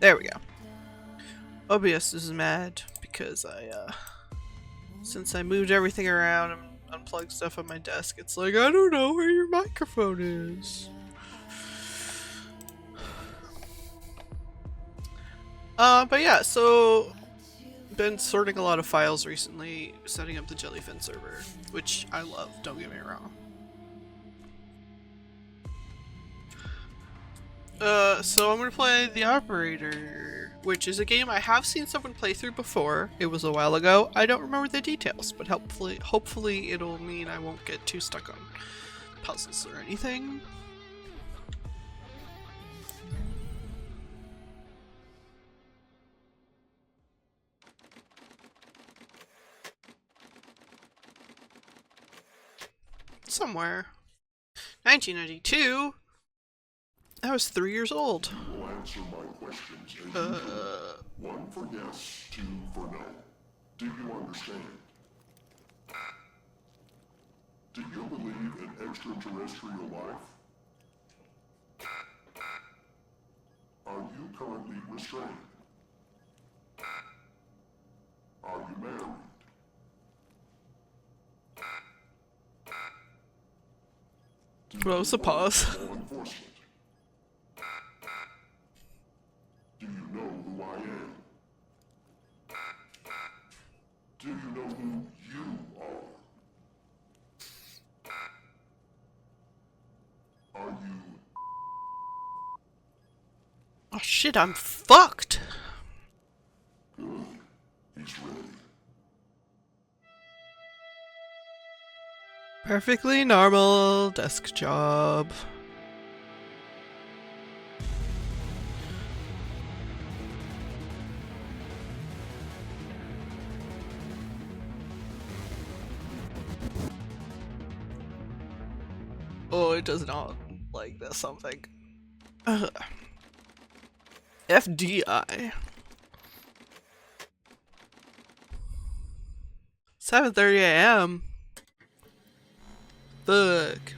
There we go. OBS is mad because since I moved everything around and unplugged stuff on my desk, it's like, I don't know where your microphone is. But yeah, so been sorting a lot of files recently, setting up the Jellyfin server, which I love, don't get me wrong. So I'm gonna play The Operator, which is a game I have seen someone play through before. It was a while ago. I don't remember the details, but hopefully it'll mean I won't get too stuck on puzzles or anything. Somewhere. 1992? I was 3 years old. You will answer my questions as usual. One for yes, two for no. Do you understand? Do you believe in extraterrestrial life? Are you currently restrained? Are you married? What was the pause? Law enforcement. Do you know who I am? Do you know who you are? Are you... Oh shit, I'm fucked! Good. He's ready. Perfectly normal desk job. Oh, it does not like that something. FDI. 7:30 a.m. Fuck.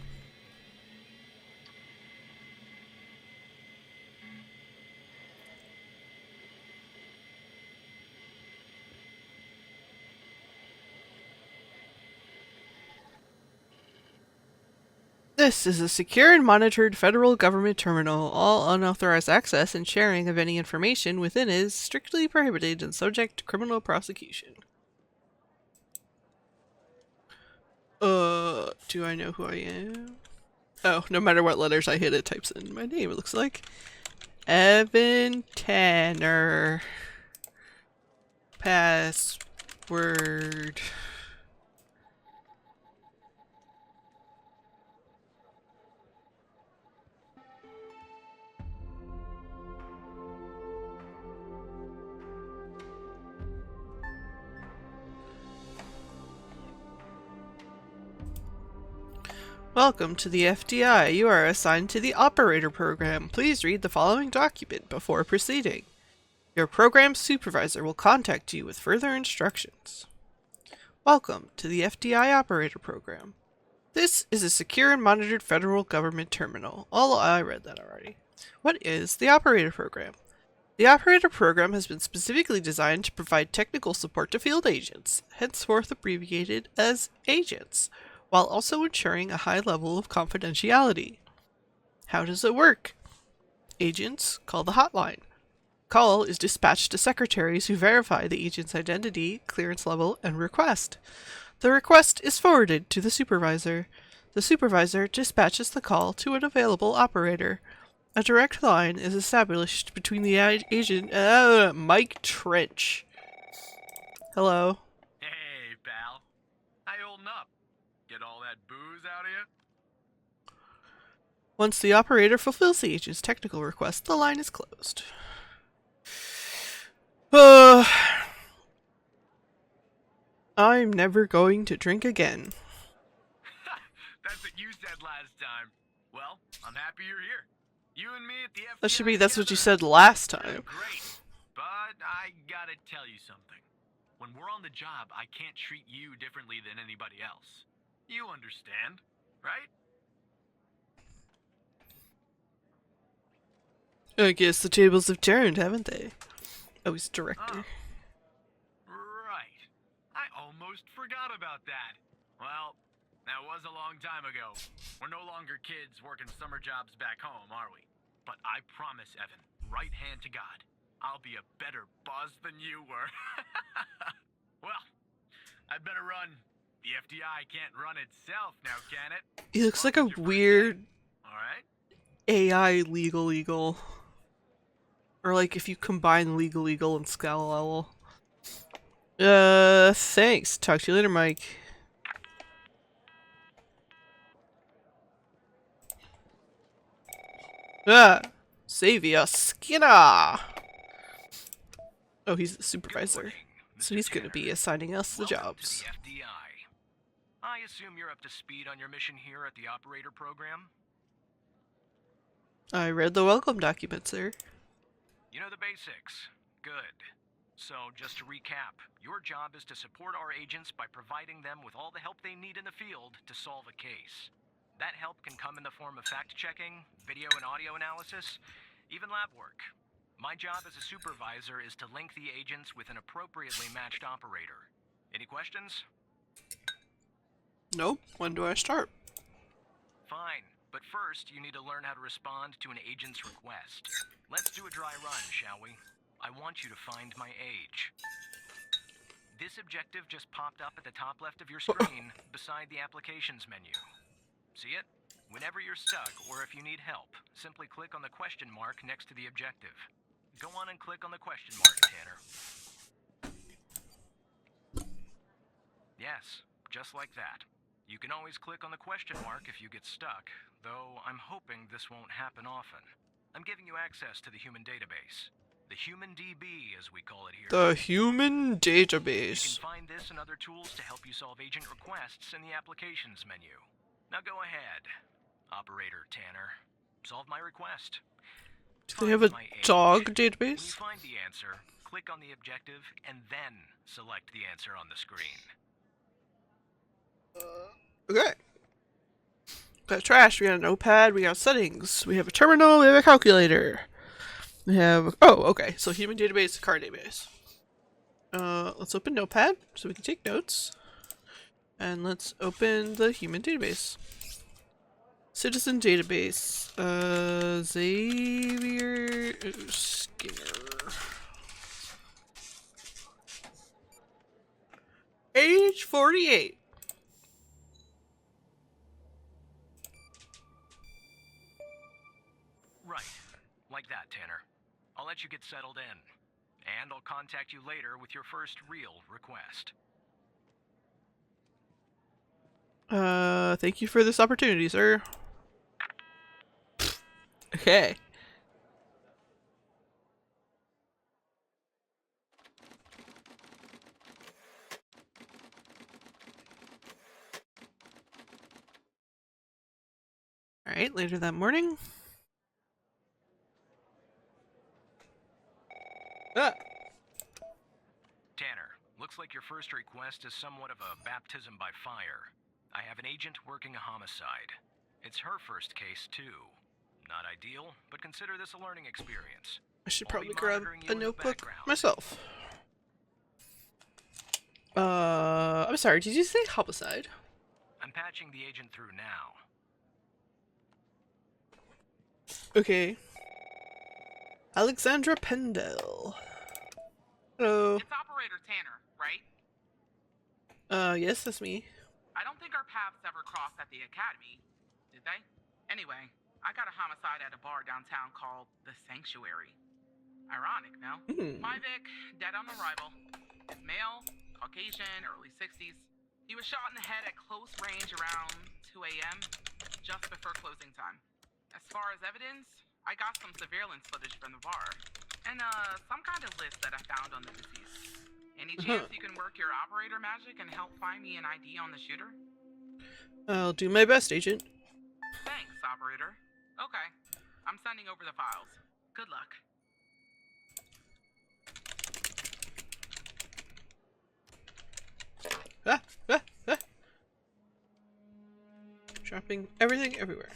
This is a secure and monitored federal government terminal. All unauthorized access and sharing of any information within is strictly prohibited and subject to criminal prosecution. Do I know who I am? Oh, no matter what letters I hit, it types in my name, it looks like. Evan Tanner. Password. Welcome to the FDI. You are assigned to the Operator Program. Please read the following document before proceeding. Your program supervisor will contact you with further instructions. Welcome to the FDI Operator Program. This is a secure and monitored federal government terminal. I read that already. What is the Operator Program? The Operator Program has been specifically designed to provide technical support to field agents, henceforth abbreviated as agents, while also ensuring a high level of confidentiality. How does it work? Agents call the hotline. Call is dispatched to secretaries who verify the agent's identity, clearance level, and request. The request is forwarded to the supervisor. The supervisor dispatches the call to an available operator. A direct line is established between the agent Mike Trench. Hello. Hey, pal. How you holding up? Get all that booze out of you? Once the operator fulfills the agent's technical request, the line is closed. I'm never going to drink again. That's what you said last time. Well, I'm happy you're here. You and me at the FBI That should be, that's what you together. said last time. Great. But I gotta tell you something. When we're on the job, I can't treat you differently than anybody else. You understand, right? I guess the tables have turned, haven't they? Oh, he's director. Right. I almost forgot about that. Well, that was a long time ago. We're no longer kids working summer jobs back home, are we? But I promise, Evan, right hand to God, I'll be a better boss than you were. Well, I'd better run. The FDI can't run itself now, can it? He looks like a Well, it's your first weird day. All right. AI legal eagle. Or like if you combine legal eagle and Scala. Thanks. Talk to you later, Mike. Ah, Xavier Skinner. Oh, he's the supervisor. So he's going to be assigning us the jobs. To the FDI. I assume you're up to speed on your mission here at the operator program? I read the welcome document, sir. You know the basics. Good. So, just to recap, your job is to support our agents by providing them with all the help they need in the field to solve a case. That help can come in the form of fact-checking, video and audio analysis, even lab work. My job as a supervisor is to link the agents with an appropriately matched operator. Any questions? Nope. When do I start? Fine, but first you need to learn how to respond to an agent's request. Let's do a dry run, shall we? I want you to find my age. This objective just popped up at the top left of your screen beside the applications menu. See it? Whenever you're stuck or if you need help, simply click on the question mark next to the objective. Go on and click on the question mark, Tanner. Yes, just like that. You can always click on the question mark if you get stuck, though I'm hoping this won't happen often. I'm giving you access to the human database. The human DB, as we call it here. The human You database. can find this and other tools to help you solve agent requests in the applications menu. Now go ahead, Operator Tanner. Solve my request. Do they have a dog When you database? find the answer, click on the objective and then select the answer on the screen. Okay. Got trash, we got a notepad, we got settings, we have a terminal, we have a calculator. We have, oh, okay, so human database, car database. Let's open notepad so we can take notes. And let's open the human database. Citizen database, Xavier Skinner. Age 48. Right. Like that, Tanner. I'll let you get settled in. And I'll contact you later with your first real request. Thank you for this opportunity, sir. Okay. Alright, later that morning. Ah! Tanner, looks like your first request is somewhat of a baptism by fire. I have an agent working a homicide. It's her first case, too. Not ideal, but consider this a learning experience. I should I'll be probably grab monitoring you a in the notebook background. myself. I'm sorry, did you say homicide? I'm patching the agent through now. Okay. Alexandra Pendel. Hello. It's Operator Tanner, right? Yes, that's me. I don't think our paths ever crossed at the academy, did they? Anyway, I got a homicide at a bar downtown called The Sanctuary. Ironic, no? My Vic, dead on arrival. Is male, Caucasian, early 60s. He was shot in the head at close range around 2 a.m., just before closing time. As far as evidence, I got some surveillance footage from the bar. And, some kind of list that I found on the deceased. Any chance you can work your operator magic and help find me an ID on the shooter? I'll do my best, Agent. Thanks, Operator. Okay. I'm sending over the files. Good luck. Ah! Ah! Ah! Dropping everything everywhere.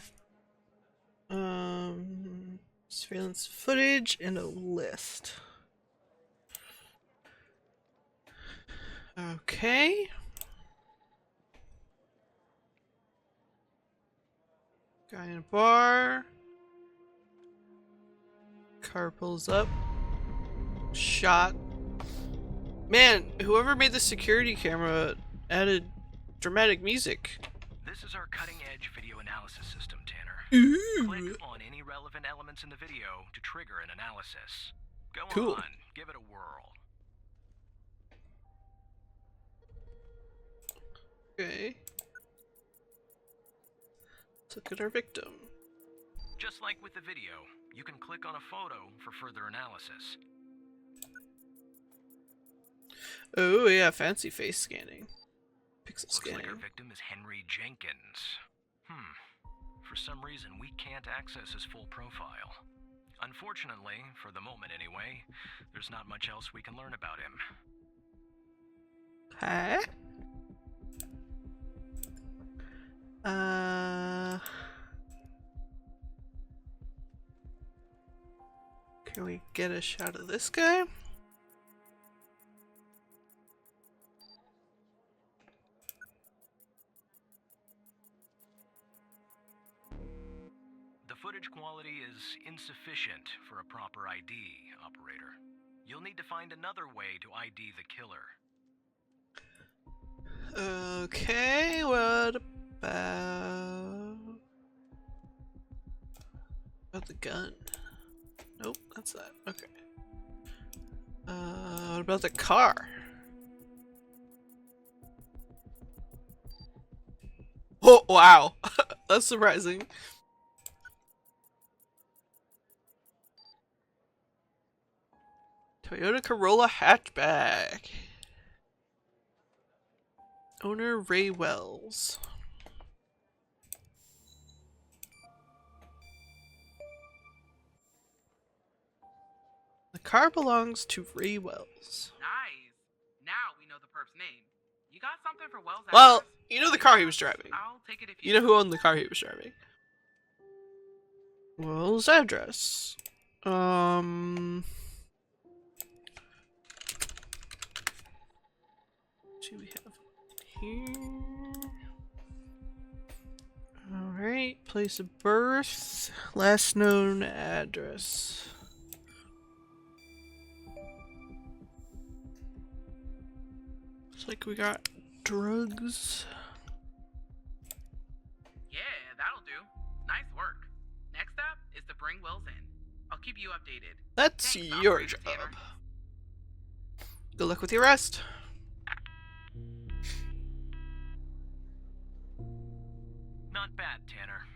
Surveillance footage and a list. Okay. Guy in a bar. Car pulls up. Shot. Man, whoever made the security camera added dramatic music. This is our cutting-edge video analysis system, Tanner. Ooh. Click on any relevant elements in the video to trigger an analysis. Go Cool. on, give it a whirl. Okay. Let's look at our victim. Just like with the video, you can click on a photo for further analysis. Oh yeah, fancy face scanning. Pixel Looks like our scanning. victim is Henry Jenkins. For some reason, we can't access his full profile. Unfortunately, for the moment anyway, there's not much else we can learn about him. Huh? Can we get a shot of this guy? The footage quality is insufficient for a proper ID, operator. You'll need to find another way to ID the killer. Okay, what about the gun? Nope, that's that. Okay. What about the car? Oh, wow. That's surprising. Toyota Corolla hatchback. Owner Ray Wells. The car belongs to Ray Wells. Nice. Now we know the perp's name. You got something for Wells' Well, address? you know the car he was driving. I'll take it if You know who owned the car he was driving. Wells' address. Do we have here? Alright, place of birth, last known address. Looks like we got drugs. Yeah, that'll do. Nice work. Next up is to bring Wells in. I'll keep you updated. That's Thanks, your Operator job. Tanner. Good luck with the arrest. Not bad, Tanner.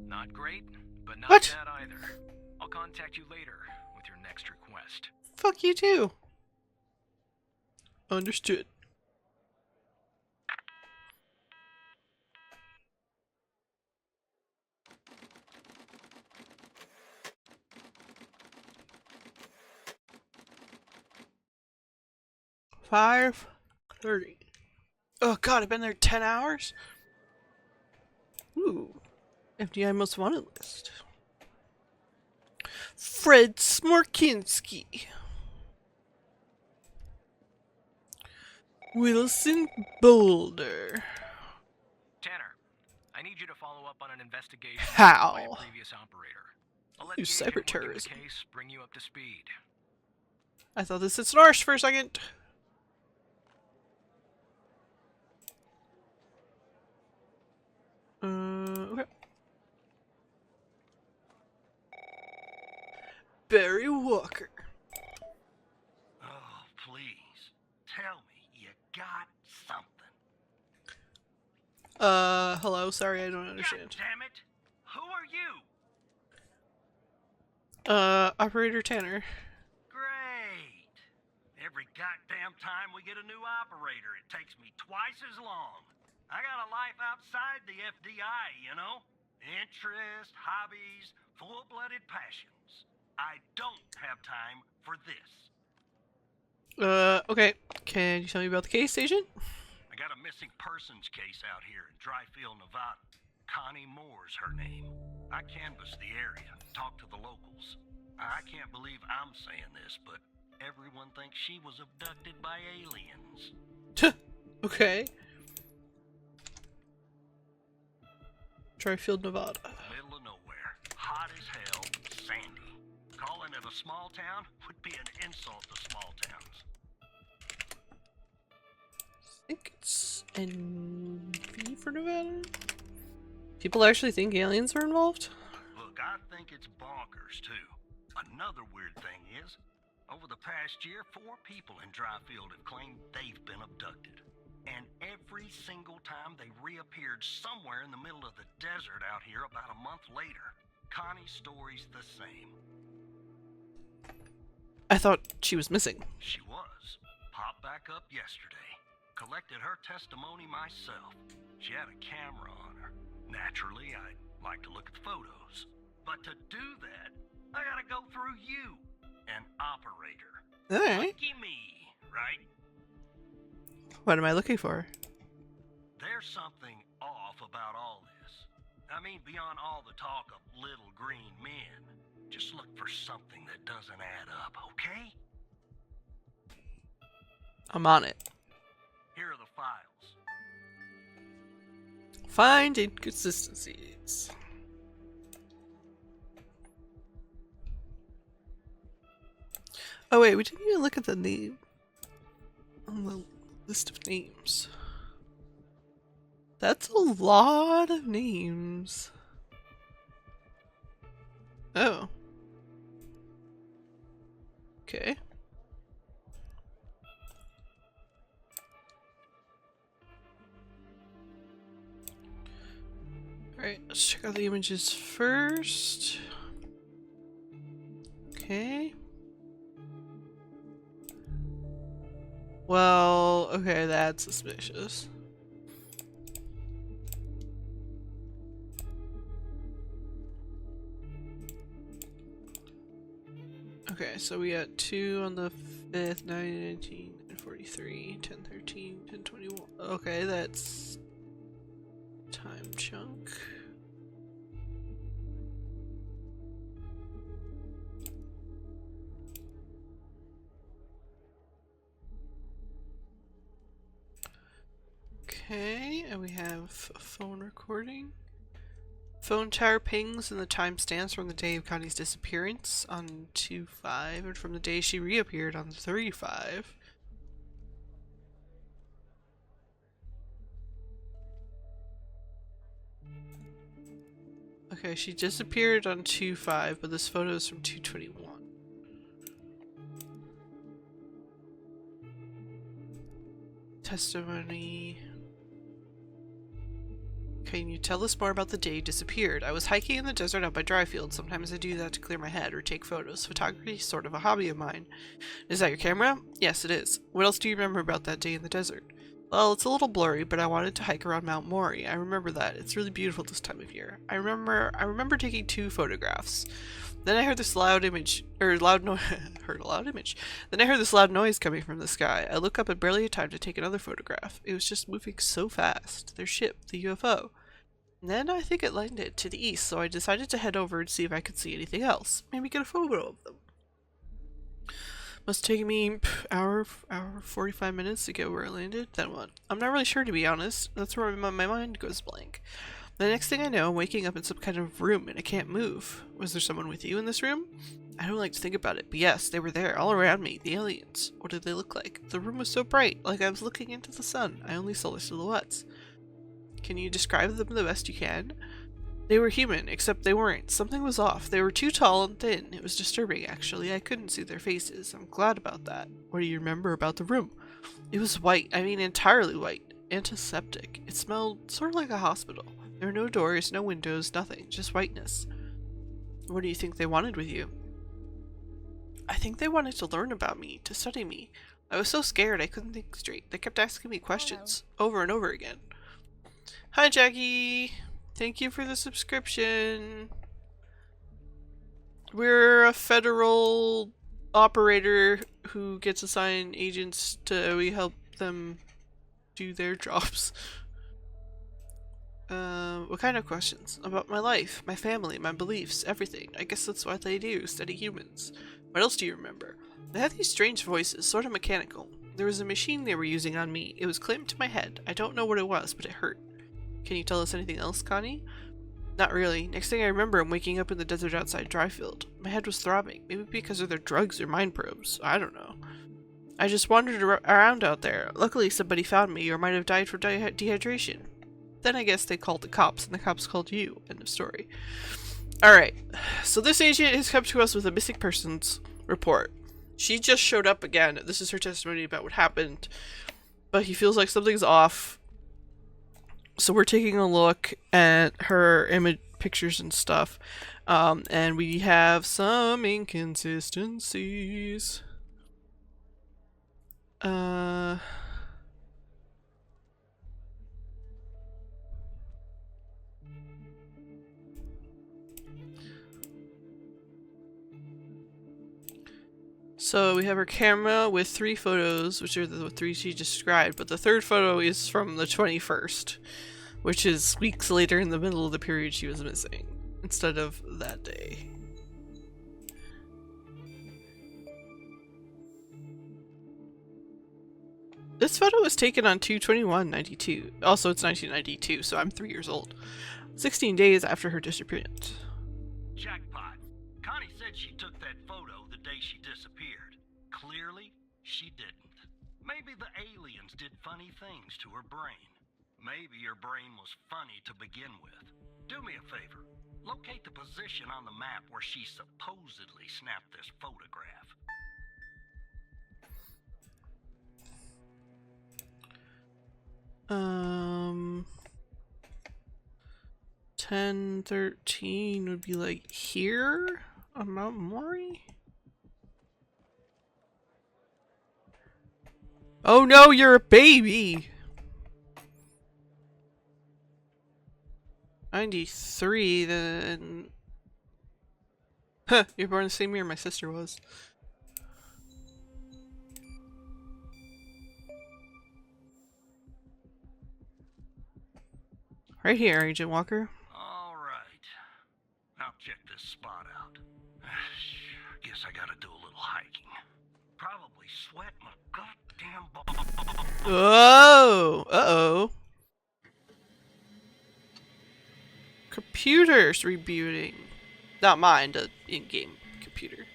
Not great, but not What? bad either. I'll contact you later with your next request. Fuck you too. Understood. $5:30. Oh god, I've been there 10 hours? Ooh. FDI most wanted list. Fred Smorkinski. Wilson Boulder. Tanner, I need you to follow up on an investigation How? by a previous operator. I'll let Ooh, the agent working the cyberterrorism. case bring you up to speed. I thought this said Snarsh for a second. Okay. Barry Walker. Oh, please. Tell me you got something. Hello, sorry, I don't understand. God damn it! Who are you? Operator Tanner. Great. Every goddamn time we get a new operator, it takes me twice as long. I got a life outside the FDI, you know? Interests, hobbies, full-blooded passions. I don't have time for this. Okay. Can you tell me about the case, Agent? I got a missing persons case out here in Dryfield, Nevada. Connie Moore's her name. I canvassed the area, talked to the locals. I can't believe I'm saying this, but everyone thinks she was abducted by aliens. Okay. Dryfield, Nevada. Middle of nowhere. Hot as hell. Sandy. Calling it a small town would be an insult to small towns. I think it's NV for Nevada. People actually think aliens are involved? Look, I think it's bonkers, too. Another weird thing is, over the past year, 4 people in Dryfield have claimed they've been abducted. And every single time they reappeared somewhere in the middle of the desert out here about a month later. Connie's story's the same. I thought she was missing. She was. Popped back up yesterday. Collected her testimony myself. She had a camera on her. Naturally, I'd like to look at the photos. But to do that, I gotta go through you, an operator. Alright. Lucky me, right? What am I looking for? There's something off about all this. I mean, beyond all the talk of little green men. Just look for something that doesn't add up, okay? I'm on it. Here are the files. Find inconsistencies. Oh wait, we didn't even look at the name on the list of names. That's a lot of names. Oh. Okay. Alright, let's check out the images first. Okay. Well, okay, that's suspicious. Okay, so we got 2 on the 5th, 9, 19, 43, 10, 13, 10, 21. Okay, that's time chunk. Okay, and we have a phone recording. Phone tower pings and the timestamps from the day of Connie's disappearance on 2/5 and from the day she reappeared on 3/5. Okay, she disappeared on 2/5, but this photo is from 2/21. Testimony. Can you tell us more about the day you disappeared? I was hiking in the desert out by Dryfield. Sometimes I do that to clear my head or take photos. Photography is sort of a hobby of mine. Is that your camera? Yes, it is. What else do you remember about that day in the desert? Well, it's a little blurry, but I wanted to hike around Mount Mori. I remember that. It's really beautiful this time of year. I remember taking 2 photographs. Then I heard this loud image, heard a loud image. Then I heard this loud noise coming from the sky. I look up and barely had time to take another photograph. It was just moving so fast. Their ship, the UFO. And then I think it landed to the east, so I decided to head over and see if I could see anything else. Maybe get a photo of them. Must take me hour 45 minutes to get where it landed. Then what? I'm not really sure, to be honest. That's where my mind goes blank. The next thing I know, I'm waking up in some kind of room and I can't move. Was there someone with you in this room? I don't like to think about it, but yes, they were there, all around me, the aliens. What did they look like? The room was so bright, like I was looking into the sun. I only saw their silhouettes. Can you describe them the best you can? They were human, except they weren't. Something was off. They were too tall and thin. It was disturbing, actually. I couldn't see their faces. I'm glad about that. What do you remember about the room? It was white. I mean, entirely white. Antiseptic. It smelled sort of like a hospital. There were no doors, no windows, nothing. Just whiteness. What do you think they wanted with you? I think they wanted to learn about me, to study me. I was so scared I couldn't think straight. They kept asking me questions, over and over again. Hi, Jackie! Thank you for the subscription. We're a federal operator who gets assigned agents we help them do their jobs. What kind of questions? About my life, my family, my beliefs, everything. I guess that's what they do, study humans. What else do you remember? They had these strange voices, sort of mechanical. There was a machine they were using on me. It was clamped to my head. I don't know what it was, but it hurt. Can you tell us anything else, Connie? Not really. Next thing I remember, I'm waking up in the desert outside Dryfield. My head was throbbing, maybe because of their drugs or mind probes. I don't know. I just wandered around out there. Luckily, somebody found me, or might have died from dehydration. Then I guess they called the cops, and the cops called you. End of story. Alright, so this agent has come to us with a missing persons report. She just showed up again. This is her testimony about what happened, but he feels like something's off. So we're taking a look at her image pictures and stuff, and we have some inconsistencies. So we have her camera with 3 photos, which are the 3 she described, but the 3rd photo is from the 21st, which is weeks later in the middle of the period she was missing, instead of that day. This photo was taken on 2/21/92. Also, it's 1992, so I'm 3 years old. 16 days after her disappearance. Jackpot. Connie said she took that photo the day she disappeared. Clearly, she didn't. Maybe the aliens did funny things to her brain. Maybe her brain was funny to begin with. Do me a favor. Locate the position on the map where she supposedly snapped this photograph. Um... 1013 would be like here on Mount Maury? Oh no, you're a baby! 93, then... Huh, you're born the same year my sister was. Right here, Agent Walker. Alright. I'll check this spot out. Guess I gotta do a little hiking. Probably sweat my goddamn Oh! Uh-oh. Computer's rebooting. Not mine, the in-game computer.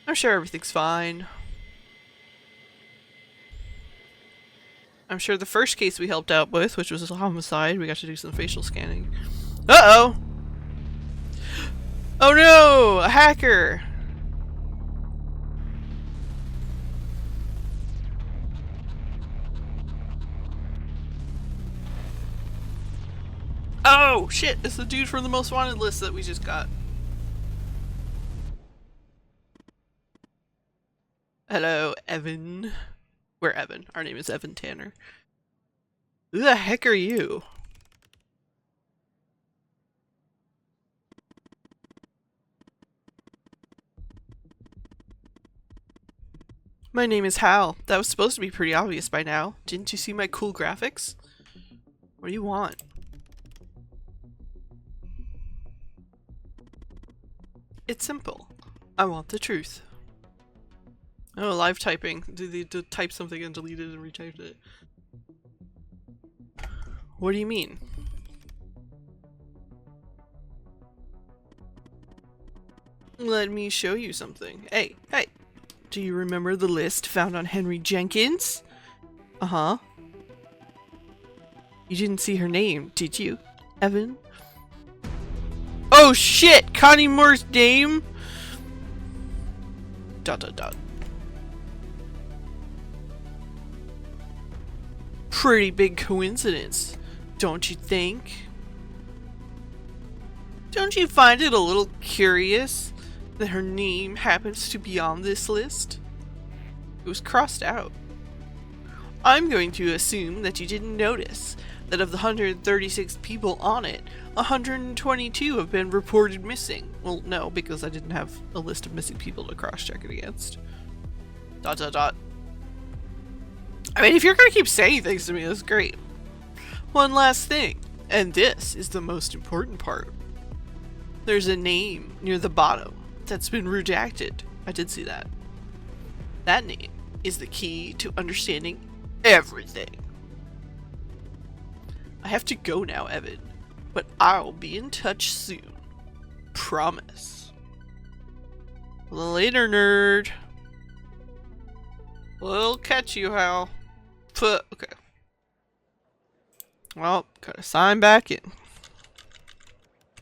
I'm sure everything's fine. I'm sure the first case we helped out with, which was a homicide, we got to do some facial scanning. Uh-oh! Oh no! A hacker! Oh shit! It's the dude from the most wanted list that we just got. Hello, Evan. We're Evan. Our name is Evan Tanner. Who the heck are you? My name is Hal. That was supposed to be pretty obvious by now. Didn't you see my cool graphics? What do you want? It's simple. I want the truth. Oh, live typing. Did they type something and delete it and retyped it? What do you mean? Let me show you something. Hey, hey! Do you remember the list found on Henry Jenkins? Uh-huh. You didn't see her name, did you, Evan? Oh shit! Connie Moore's name? ... Pretty big coincidence, don't you think? Don't you find it a little curious that her name happens to be on this list? It was crossed out. I'm going to assume that you didn't notice that of the 136 people on it, 122 have been reported missing. Well, no, because I didn't have a list of missing people to cross-check it against. ... I mean, if you're gonna keep saying things to me, that's great. One last thing, and this is the most important part. There's a name near the bottom that's been redacted. I did see that. That name is the key to understanding everything. I have to go now, Evan, but I'll be in touch soon. Promise. Later, nerd. We'll catch you, Hal. Okay. Well, gotta sign back in.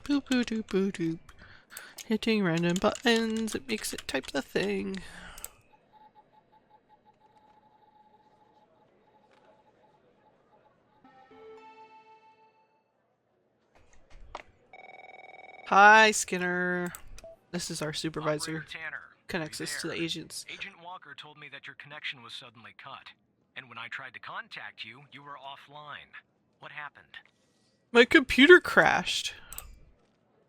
Boop boop doop boop doop. Hitting random buttons, it makes it type the thing. Hi, Skinner. This is our supervisor. Operator Tanner, Connects are you us to the there? agents. Agent Walker told me that your connection was suddenly cut. And when I tried to contact you, you were offline. What happened? My computer crashed.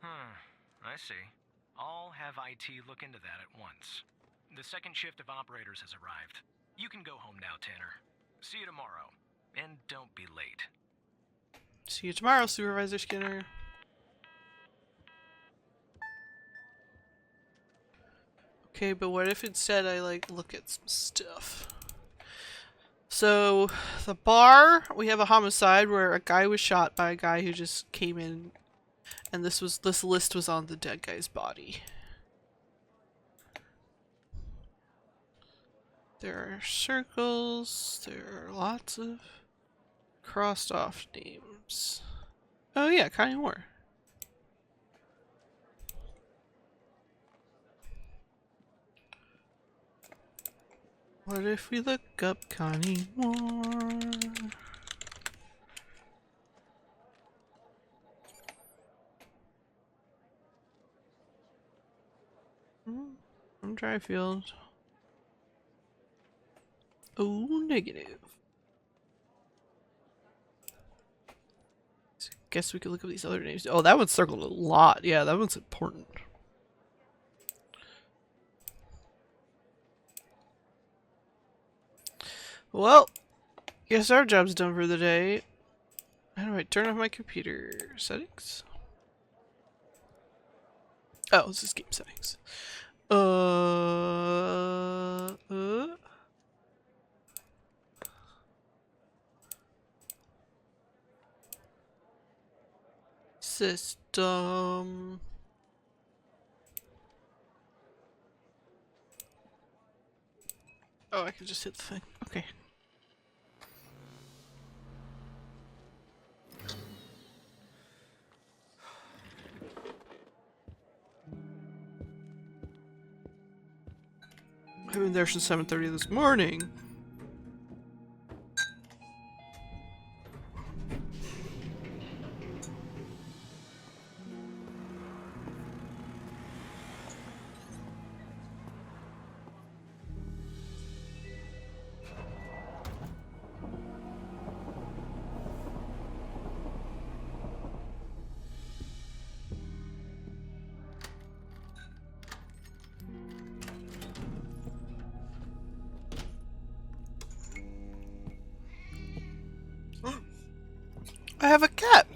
I see. I'll have IT look into that at once. The second shift of operators has arrived. You can go home now, Tanner. See you tomorrow. And don't be late. See you tomorrow, Supervisor Skinner. Okay, but what if instead I like look at some stuff? So, the bar, we have a homicide where a guy was shot by a guy who just came in, and this list was on the dead guy's body. There are circles, there are lots of crossed off names. Oh yeah, Connie Moore. What if we look up Connie Moore? From Dryfield. Oh, negative. Guess we could look up these other names. Oh, that one's circled a lot. Yeah, that one's important. Well, guess our job's done for the day. How do I turn off my computer settings? Oh, this is game settings. System. Oh, I can just hit the thing. Okay. I've been there since 7:30 this morning. I have a cat!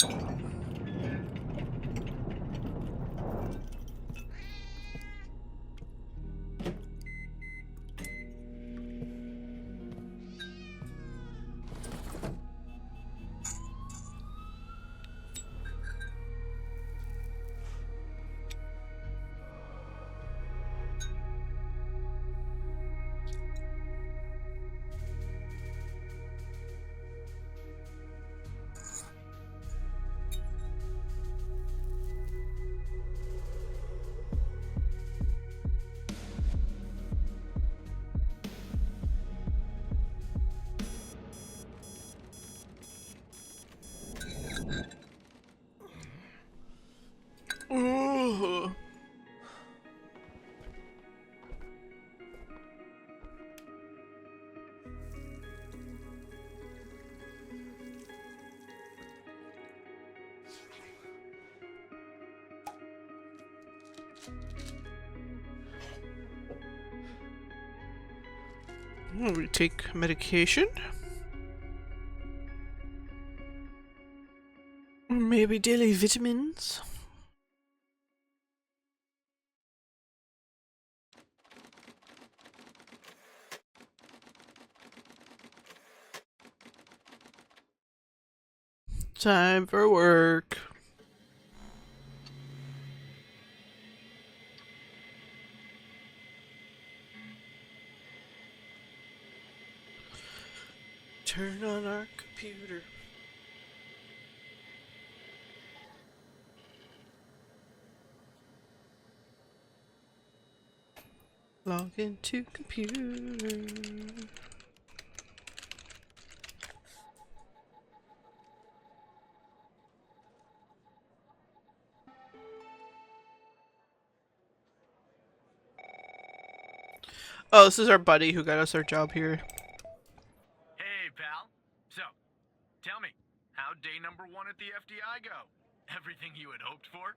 Ooh. We take medication. Maybe daily vitamins. Time for work. Turn on our computer. Log into computer. Oh, this is our buddy who got us our job here. Hey, pal. So, tell me, how'd day number 1 at the FDI go? Everything you had hoped for?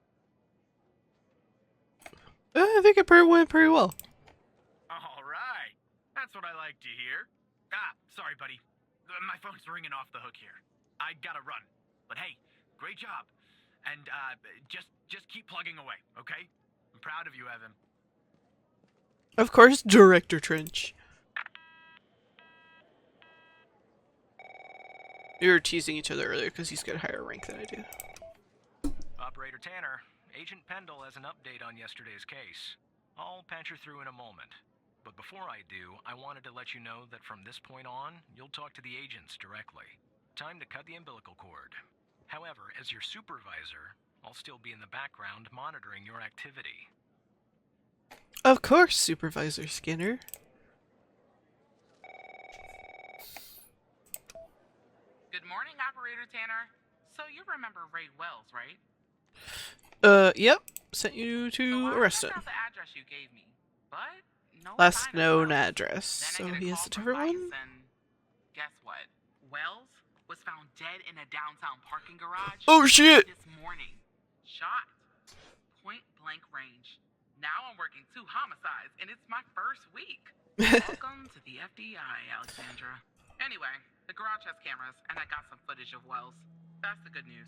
I think it went pretty well. All right. That's what I like to hear. Sorry, buddy. My phone's ringing off the hook here. I gotta run. But hey, great job. And, just keep plugging away, okay? I'm proud of you, Evan. Of course, Director Trench. We were teasing each other earlier because he's got a higher rank than I do. Operator Tanner, Agent Pendle has an update on yesterday's case. I'll patch her through in a moment. But before I do, I wanted to let you know that from this point on, you'll talk to the agents directly. Time to cut the umbilical cord. However, as your supervisor, I'll still be in the background monitoring your activity. Of course, Supervisor Skinner. Good morning, Operator Tanner. So you remember Ray Wells, right? Yep. Sent you to arrest him. I checked out the address you gave me, but no Last sign of known Wells. address. Then So I get he a has call a from different Vice, one? and guess what? Wells was found dead in a downtown parking garage. Oh shit! This morning. Shot. Point blank range. Now I'm working 2 homicides, and it's my first week. Welcome to the FDI, Alexandra. Anyway, the garage has cameras, and I got some footage of Wells. That's the good news.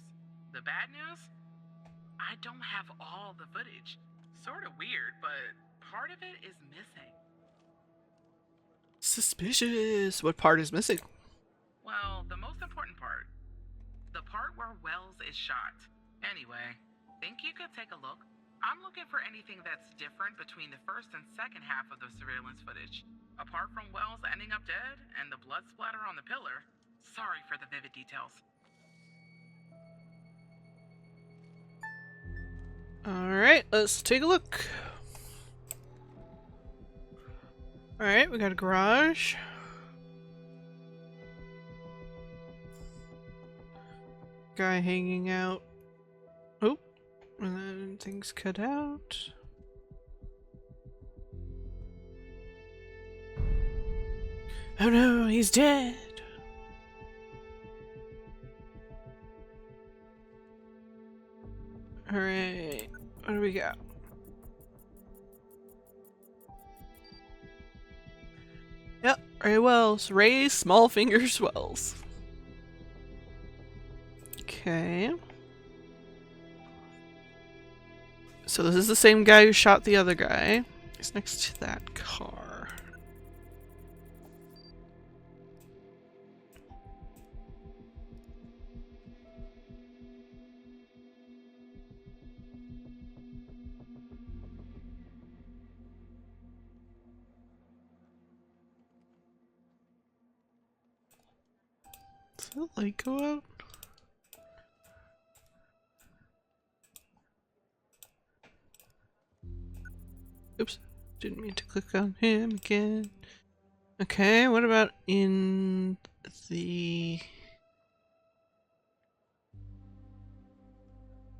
The bad news? I don't have all the footage. Sort of weird, but part of it is missing. Suspicious. What part is missing? Well, the most important part. The part where Wells is shot. Anyway, think you could take a look? I'm looking for anything that's different between the first and second half of the surveillance footage. Apart from Wells ending up dead and the blood splatter on the pillar. Sorry for the vivid details. Alright, let's take a look. Alright, we got a garage. Guy hanging out. Oh, and then things cut out. Oh no, he's dead. Alright, what do we got? Yep, Ray Wells. Ray Small Fingers Wells. Okay. So this is the same guy who shot the other guy. He's next to that car. Does the light go out? Oops, didn't mean to click on him again. Okay, what about in the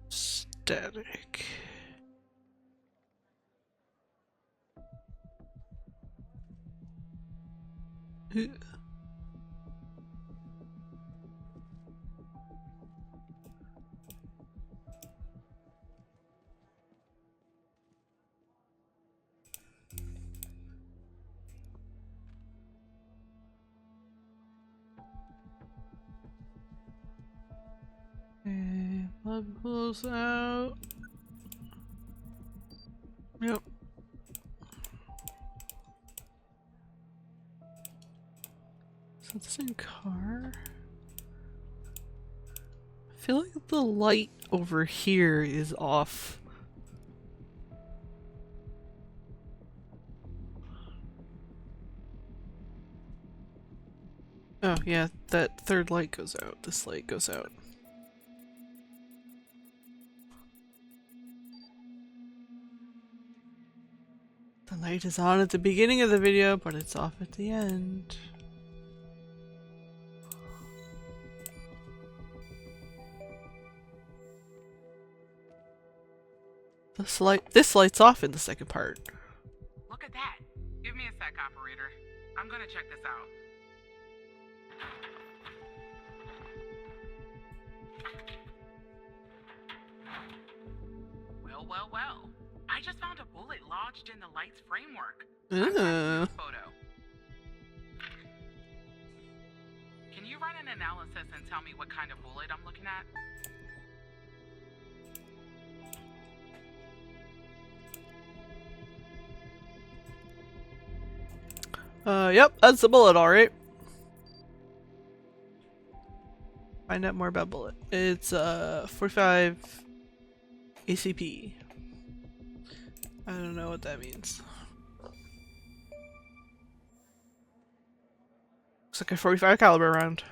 static? Okay. Bubbles out. Yep. Is that the same car? I feel like the light over here is off. Oh yeah, that third light goes out. This light goes out. The light is on at the beginning of the video, but it's off at the end. This light's off in the second part. Look at that. Give me a sec, operator. I'm gonna check this out. Well. I just found a bullet lodged in the light's framework. Photo. Can you run an analysis and tell me what kind of bullet I'm looking at? Yep, that's the bullet, alright. Find out more about bullet. It's 45 ACP. I don't know what that means. Looks like a 45 caliber round.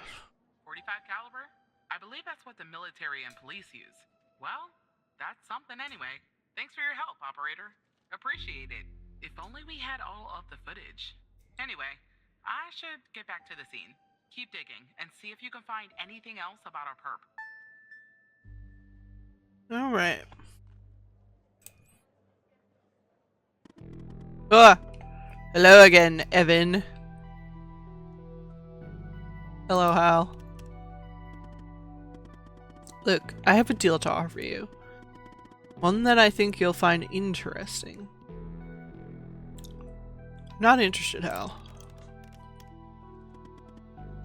45 caliber? I believe that's what the military and police use. Well, that's something anyway. Thanks for your help, operator. Appreciate it. If only we had all of the footage. Anyway, I should get back to the scene. Keep digging and see if you can find anything else about our perp. Alright. Ah! Hello again, Evan. Hello, Hal. Look, I have a deal to offer you. One that I think you'll find interesting. Not interested, Hal.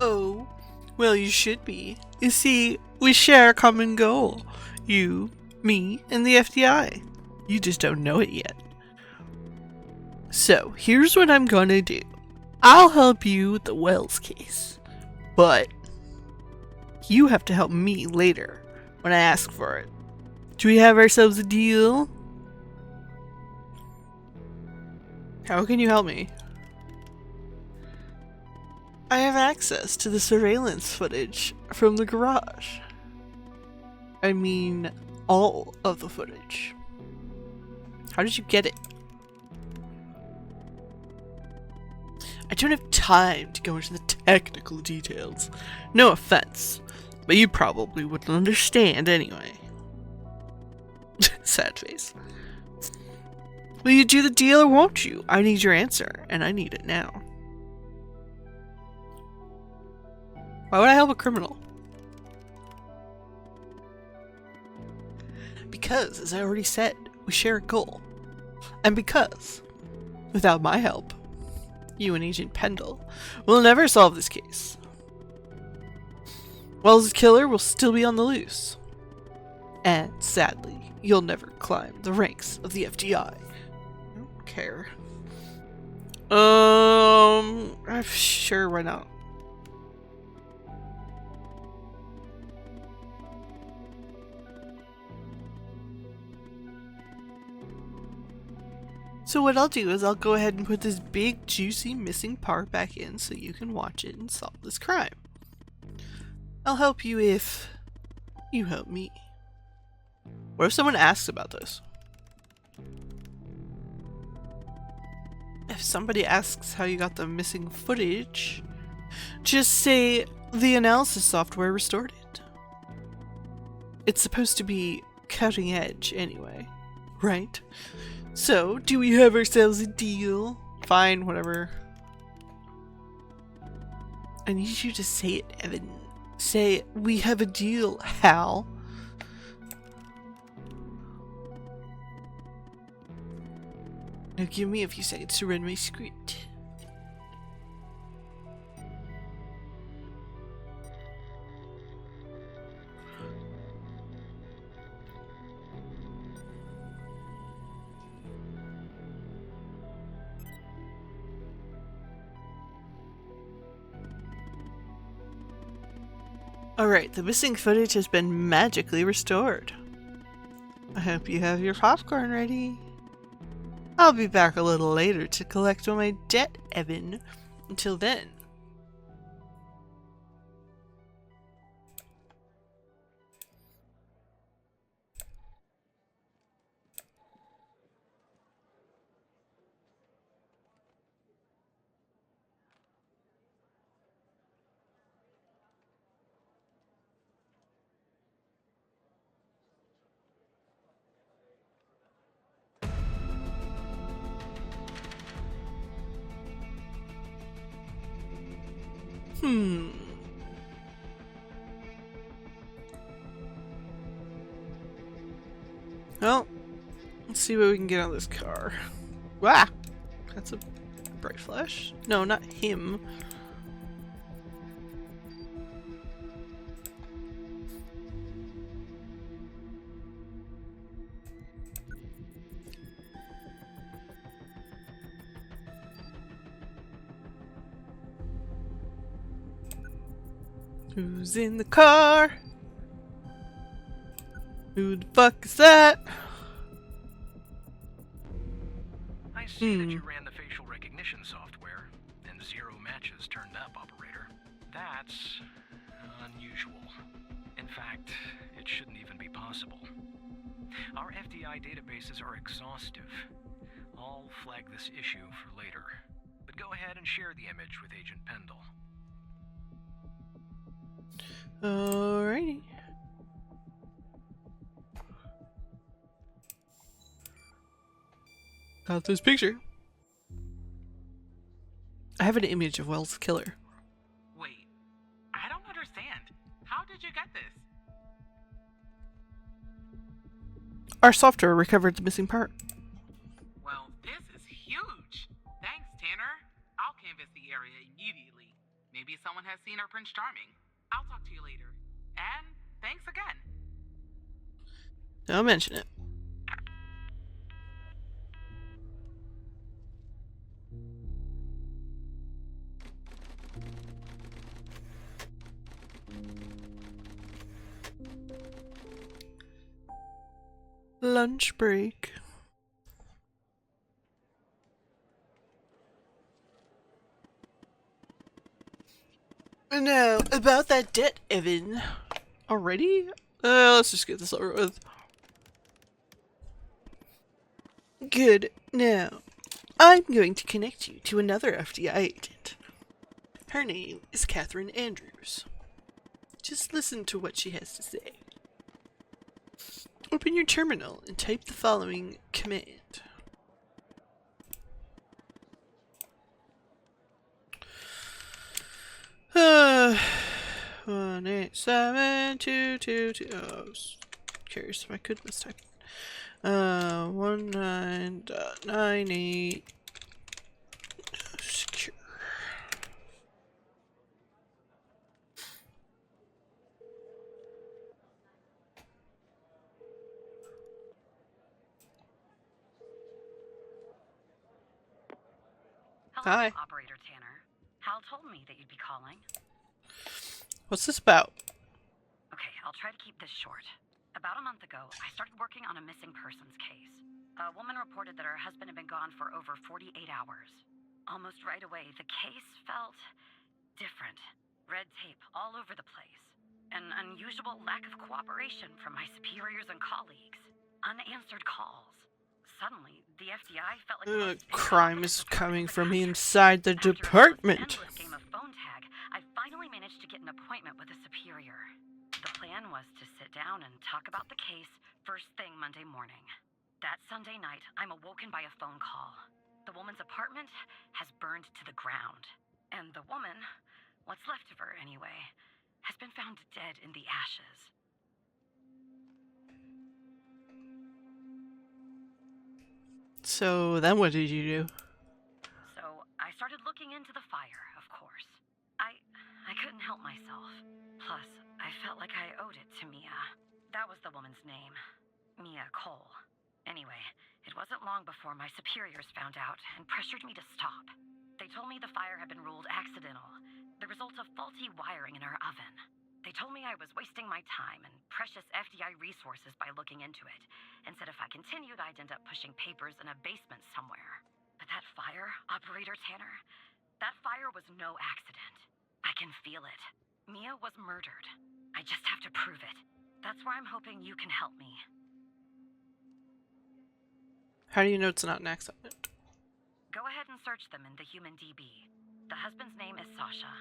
Oh, well, you should be. You see, we share a common goal. You, me, and the FDI. You just don't know it yet. So, here's what I'm gonna do. I'll help you with the Wells case. But you have to help me later when I ask for it. Do we have ourselves a deal? How can you help me? I have access to the surveillance footage from the garage. I mean, all of the footage. How did you get it? I don't have time to go into the technical details. No offense, but you probably wouldn't understand anyway. Sad face. Will you do the deal or won't you? I need your answer, and I need it now. Why would I help a criminal? Because, as I already said, we share a goal. And because, without my help, you and Agent Pendle will never solve this case. Wells' killer will still be on the loose. And, sadly, you'll never climb the ranks of the FDI. I don't care. Sure, why not? So what I'll do is I'll go ahead and put this big, juicy, missing part back in so you can watch it and solve this crime. I'll help you if you help me. What if someone asks about this? If somebody asks how you got the missing footage, just say the analysis software restored it. It's supposed to be cutting edge anyway, right? So, do we have ourselves a deal? Fine, whatever. I need you to say it, Evan. Say, we have a deal, Hal. Now give me a few seconds to run my script. Alright, the missing footage has been magically restored. I hope you have your popcorn ready. I'll be back a little later to collect all my debt, Evan. Until then. Well, let's see what we can get on this car. Wow! That's a bright flash. No, not him. Who's in the car? Who the fuck is that? I see that you ran the facial recognition software, and 0 matches turned up, operator. That's unusual. In fact, it shouldn't even be possible. Our FDI databases are exhaustive. I'll flag this issue for later. But go ahead and share the image with Agent Pendle. Alrighty. Got this picture. I have an image of Wells' killer. Wait, I don't understand. How did you get this? Our software recovered the missing part. Well, this is huge. Thanks, Tanner. I'll canvass the area immediately. Maybe someone has seen our Prince Charming. I'll talk to you later. And thanks again. Don't mention it. Lunch break. Now, about that debt, Evan. Already? Let's just get this over with. Good. Now, I'm going to connect you to another FDI agent. Her name is Catherine Andrews. Just listen to what she has to say. Open your terminal and type the following command. Uh, 1872222. Oh, I was curious if I could mistype. 19.98. Secure. Hello, Hi. Operator Tanner. Hal told me that you'd be calling. What's this about? Okay, I'll try to keep this short. About a month ago, I started working on a missing persons case. A woman reported that her husband had been gone for over 48 hours. Almost right away, the case felt different. Red tape all over the place. An unusual lack of cooperation from my superiors and colleagues. Unanswered calls. Suddenly, the FDI felt like Crime is coming from inside the department. After a endless game of phone tag, I finally managed to get an appointment with a superior. The plan was to sit down and talk about the case first thing Monday morning. That Sunday night, I'm awoken by a phone call. The woman's apartment has burned to the ground. And the woman, what's left of her anyway, has been found dead in the ashes. So then what did you do? So I started looking into the fire, of course. I couldn't help myself. Plus, I felt like I owed it to Mia. That was the woman's name. Mia Cole. Anyway, it wasn't long before my superiors found out and pressured me to stop. They told me the fire had been ruled accidental, the result of faulty wiring in her oven. They told me me I was wasting my time and precious FDI resources by looking into it, and said if I continued, I'd end up pushing papers in a basement somewhere. But that fire, Operator Tanner, that fire was no accident. I can feel it. Mia was murdered. I just have to prove it. That's where I'm hoping you can help me. How do you know it's not an accident? Go ahead and search them in the human DB. The husband's name is Sasha.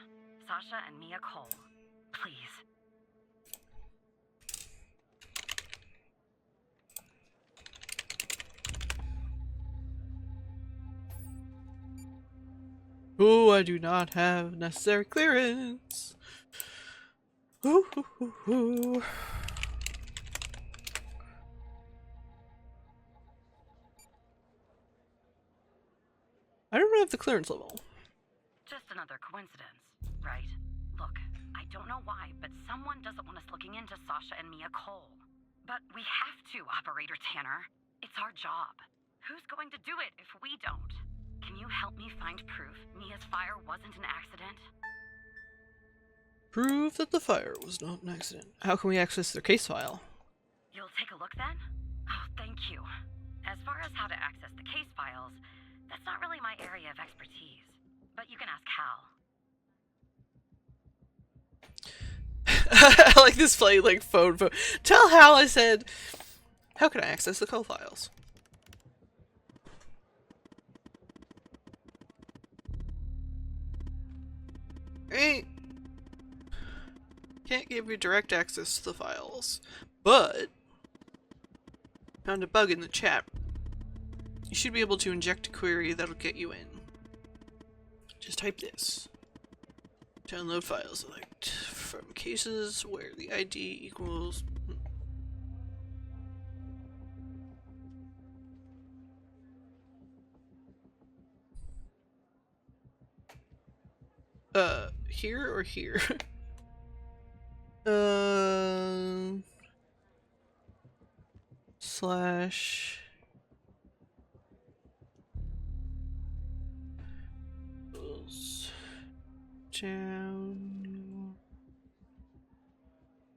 Sasha and Mia Cole. Please. Ooh, I do not have necessary clearance. Ooh, ooh, ooh, ooh. I don't have the clearance level. Just another coincidence, right? Look, I don't know why, but someone doesn't want us looking into Sasha and Mia Cole. But we have to, Operator Tanner. It's our job. Who's going to do it if we don't? Can you help me find proof Mia's fire wasn't an accident? Prove that the fire was not an accident. How can we access their case file? You'll take a look then? Oh, thank you. As far as how to access the case files, that's not really my area of expertise. But you can ask Hal. I like this play, like phone. Tell Hal I said, how can I access the call files? Right? Can't give you direct access to the files, but found a bug in the chat. You should be able to inject a query that'll get you in. Just type this. Download files select from cases where the ID equals... here or here? Slash... down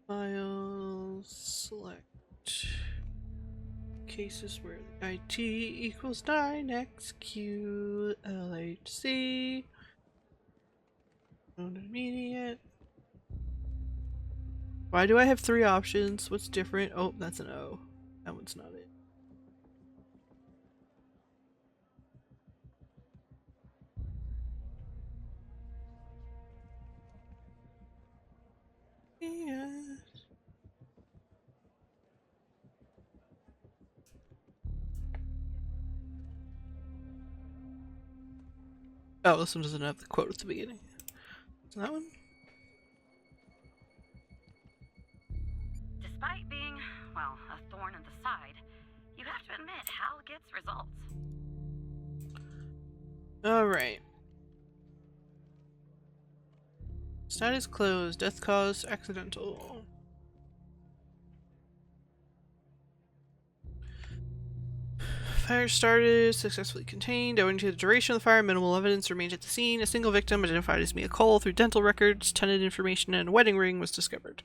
files select cases where the IT equals 9xqlhc intermediate. Why do I have 3 options? What's different? Oh, that's an O. That one's not it. Yeah. Oh, this one doesn't have the quote at the beginning. Is that one? Despite being, well, a thorn in the side, you have to admit Hal gets results. Alright. Status closed. Death cause accidental. Fire started, successfully contained. Owing to the duration of the fire, minimal evidence remained at the scene. A single victim, identified as Mia Cole through dental records, tenant information, and a wedding ring was discovered.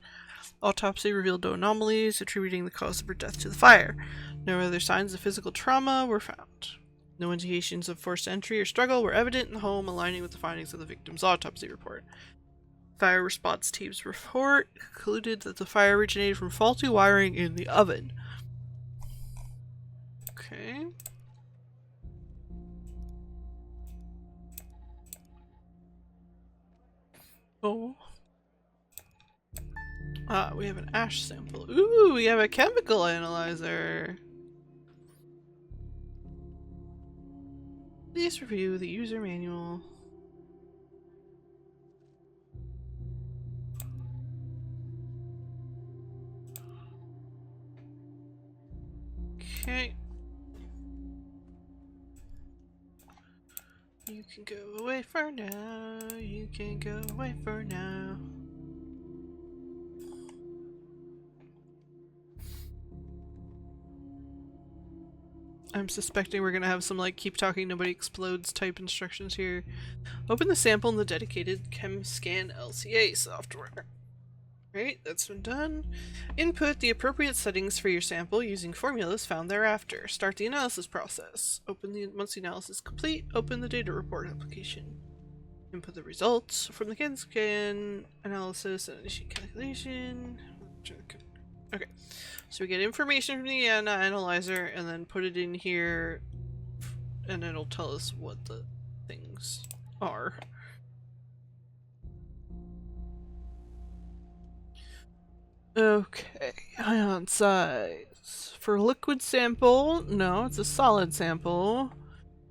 Autopsy revealed no anomalies, attributing the cause of her death to the fire. No other signs of physical trauma were found. No indications of forced entry or struggle were evident in the home, aligning with the findings of the victim's autopsy report. Fire response team's report concluded that the fire originated from faulty wiring in the oven. Okay. Oh. Ah, we have an ash sample. Ooh, we have a chemical analyzer. Please review the user manual. Okay. You can go away for now. You can go away for now. I'm suspecting we're gonna have some like keep talking nobody explodes type instructions here. Open the sample in the dedicated ChemScan LCA software. Great, that's been done. Input the appropriate settings for your sample using formulas found thereafter. Start the analysis process. Once the analysis is complete, open the data report application. Input the results from the scan analysis and initiate calculation. Okay, so we get information from the analyzer and then put it in here, and it'll tell us what the things are. Okay, ion size. For liquid sample, no, it's a solid sample.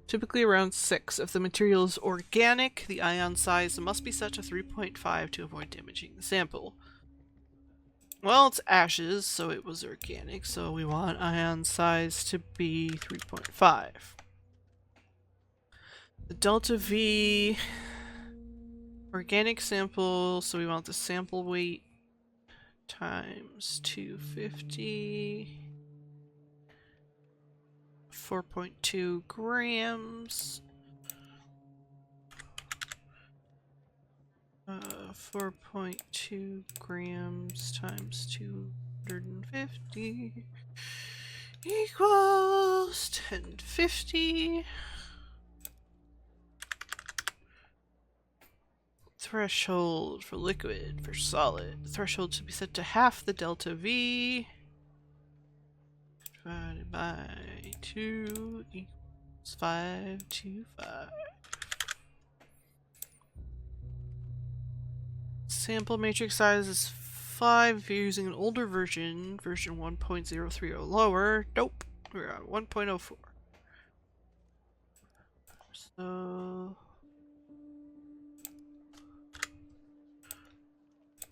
Typically around 6. If the material is organic, the ion size must be set to 3.5 to avoid damaging the sample. Well, it's ashes, so it was organic, so we want ion size to be 3.5. The delta V, organic sample, so we want the sample weight times 250, 4.2 grams, 4.2 grams times 250 equals 1050. Threshold for liquid, for solid. Threshold should be set to half the delta V divided by 2 equals 525. Sample matrix size is 5 if you're using an older version, version 1.03 or lower. Nope, we're at 1.04. So...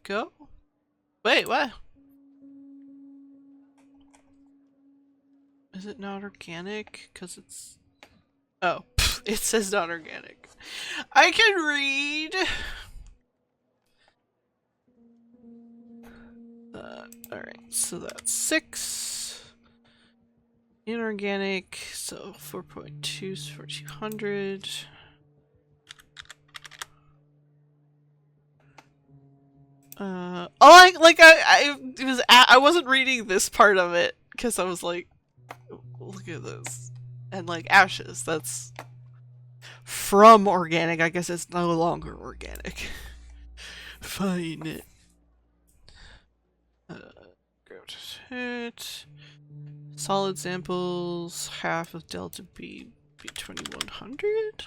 go? Wait, what? Is it not organic? Because it's... oh, it says not organic. I can read! Alright, so that's 6. Inorganic, so 4.2 is 4200. I wasn't reading this part of it because I was like, look at this, and like ashes. That's from organic. I guess it's no longer organic. Fine. Go to it. Solid samples. Half of delta B be 2100.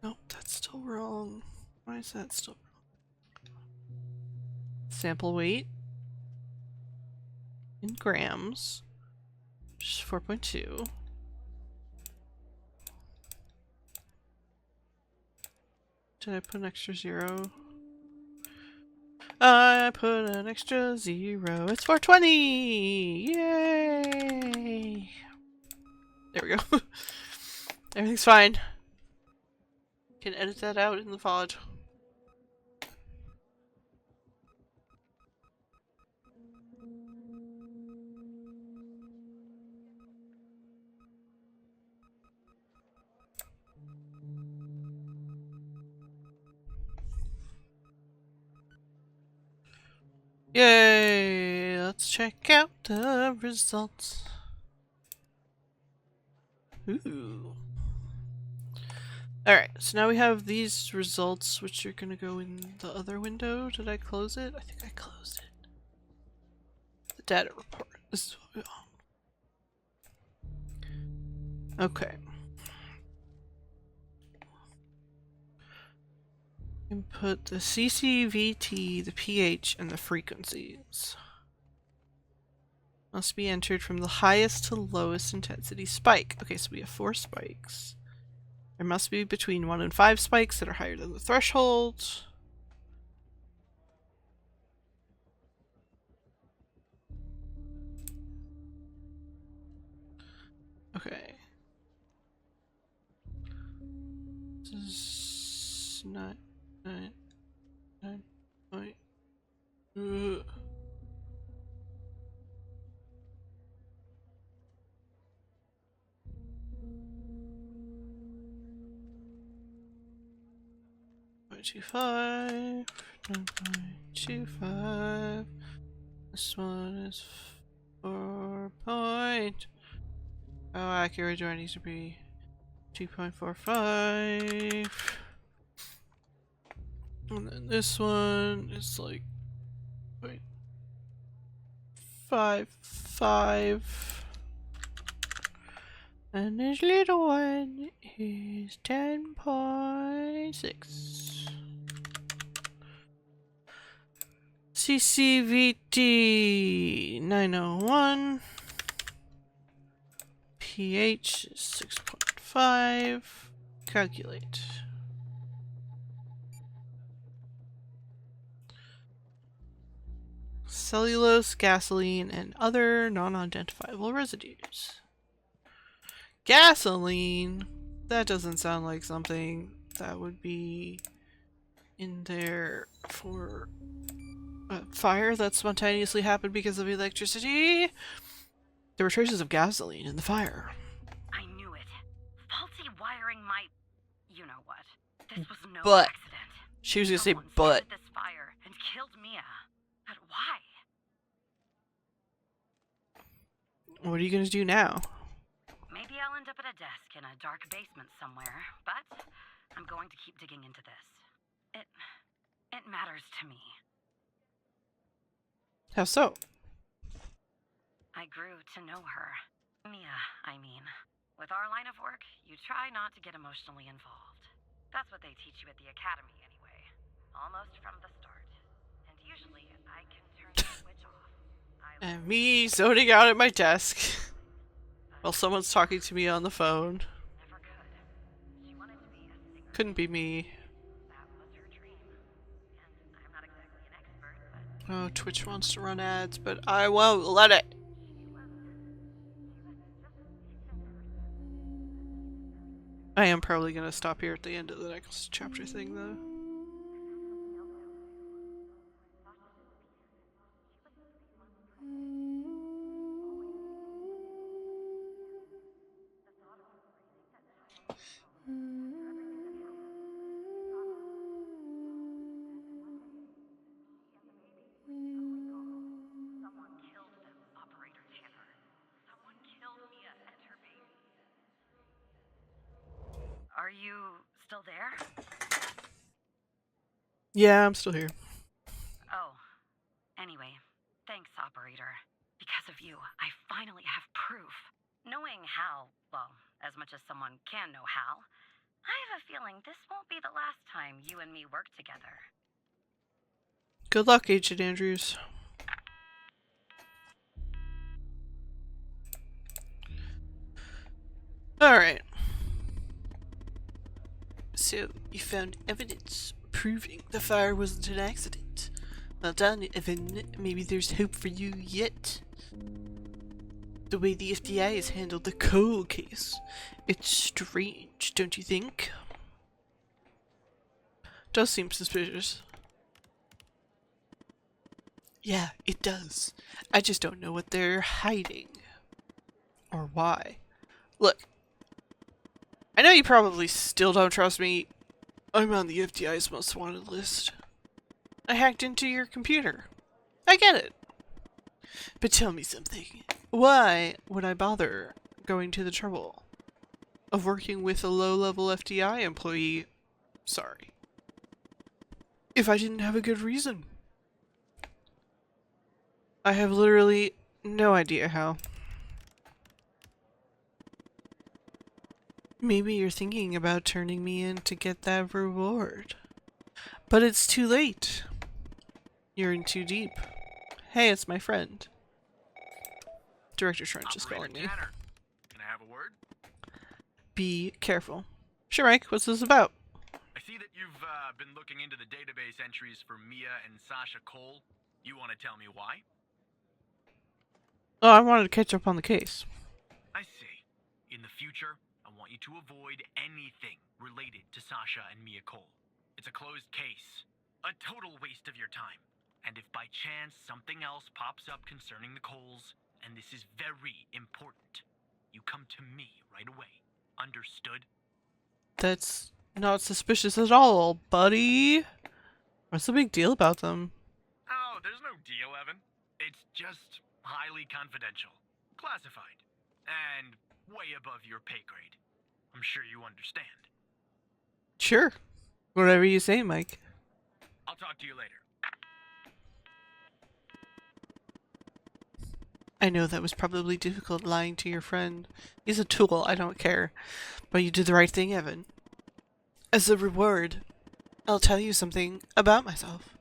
Nope, that's still wrong. Why is that still wrong? Sample weight in grams, which is 4.2. Did I put an extra 0? I put an extra 0. It's 420! Yay! There we go. Everything's fine. Can edit that out in the VOD. Yay! Let's check out the results. Ooh. Alright, so now we have these results, which are gonna go in the other window. Did I close it? I think I closed it. The data report. This is what we want. Okay. Input the CCVT, the pH, and the frequencies. Must be entered from the highest to lowest intensity spike. Okay, so we have 4 spikes. There must be between 1 and 5 spikes that are higher than the threshold. Okay. This is not... 9 point... 9.25. 9.25. This one is 4 point. How accurate do I need to be? 2.45. And then this one is like 0.55. And this little one is 10.6. CCVT 901. pH is 6.5. Calculate. Cellulose, gasoline, and other non-identifiable residues. Gasoline? That doesn't sound like something that would be in there for a fire that spontaneously happened because of electricity. There were traces of gasoline in the fire. I knew it. Faulty wiring might... You know what. This was no But. accident. She was gonna say Someone but. started this fire and killed Mia. But why? What are you gonna do now? Maybe I'll end up at a desk in a dark basement somewhere, but I'm going to keep digging into this. It matters to me. How so? I grew to know her. Mia, I mean. With our line of work, you try not to get emotionally involved. That's what they teach you at the academy anyway. Almost from the start. And usually, I can turn the switch off. And me zoning out at my desk while someone's talking to me on the phone. Never could. She wanted to be a singer. Couldn't be me. That was her dream. And I'm not exactly an expert, but Oh, Twitch wants to run ads, but I won't let it. I am probably gonna stop here at the end of the next chapter thing, though. someone killed them, Operator Tanner. Someone killed Mia and her baby. Are you still there? Yeah, I'm still here. Oh. Anyway, thanks, Operator. Because of you, I finally have proof. Knowing Hal, well, as much as someone can know Hal, I have a feeling this won't be the last time you and me work together. Good luck, Agent Andrews. Alright. So, you found evidence proving the fire wasn't an accident. Well done, Evan. Maybe there's hope for you yet. The way the FBI has handled the Cole case. It's strange, don't you think? Does seem suspicious. Yeah, it does. I just don't know what they're hiding. Or why. Look. I know you probably still don't trust me. I'm on the FBI's most wanted list. I hacked into your computer. I get it. But tell me something. Why would I bother going to the trouble of working with a low-level FBI employee? Sorry. If I didn't have a good reason. I have literally no idea how. Maybe you're thinking about turning me in to get that reward. But it's too late. You're in too deep. Hey, it's my friend. Director Trench is calling me. Tanner, can I have a word? Be careful. Sure, Mike, what's this about? I see that you've been looking into the database entries for Mia and Sasha Cole. You want to tell me why? Oh, I wanted to catch up on the case. I see. In the future, I want you to avoid anything related to Sasha and Mia Cole. It's a closed case. A total waste of your time. And if by chance something else pops up concerning the Coles, and this is very important, you come to me right away. Understood? That's Not suspicious at all, buddy. What's the big deal about them? Oh, there's no deal, Evan. It's just highly confidential, classified, and way above your pay grade. I'm sure you understand. Sure. Whatever you say, Mike. I'll talk to you later. I know that was probably difficult lying to your friend. He's a tool, I don't care. But you did the right thing, Evan. As a reward, I'll tell you something about myself.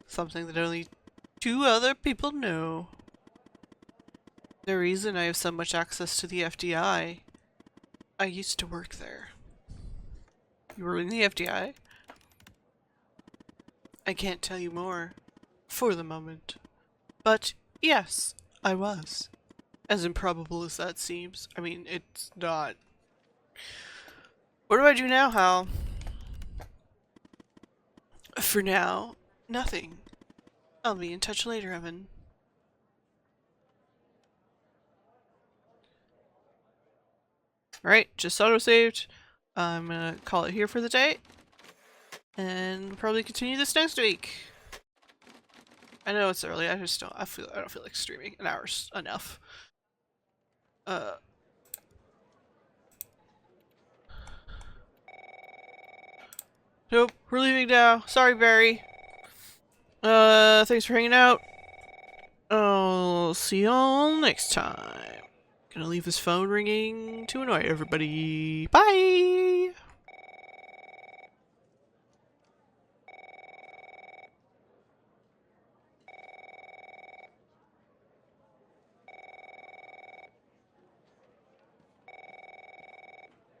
Something that only 2 other people know. The reason I have so much access to the FDI, I used to work there. You were in the FDI? I can't tell you more, for the moment. But, yes, I was. As improbable as that seems. I mean, it's not. What do I do now, Hal? For now, nothing. I'll be in touch later, Evan. Alright, just auto-saved. I'm gonna call it here for the day. And we'll probably continue this next week. I know it's early, I don't feel like streaming. An hour's enough. Nope, we're leaving now. Sorry, Barry. Thanks for hanging out. I'll see y'all next time. Gonna leave this phone ringing to annoy everybody. Bye!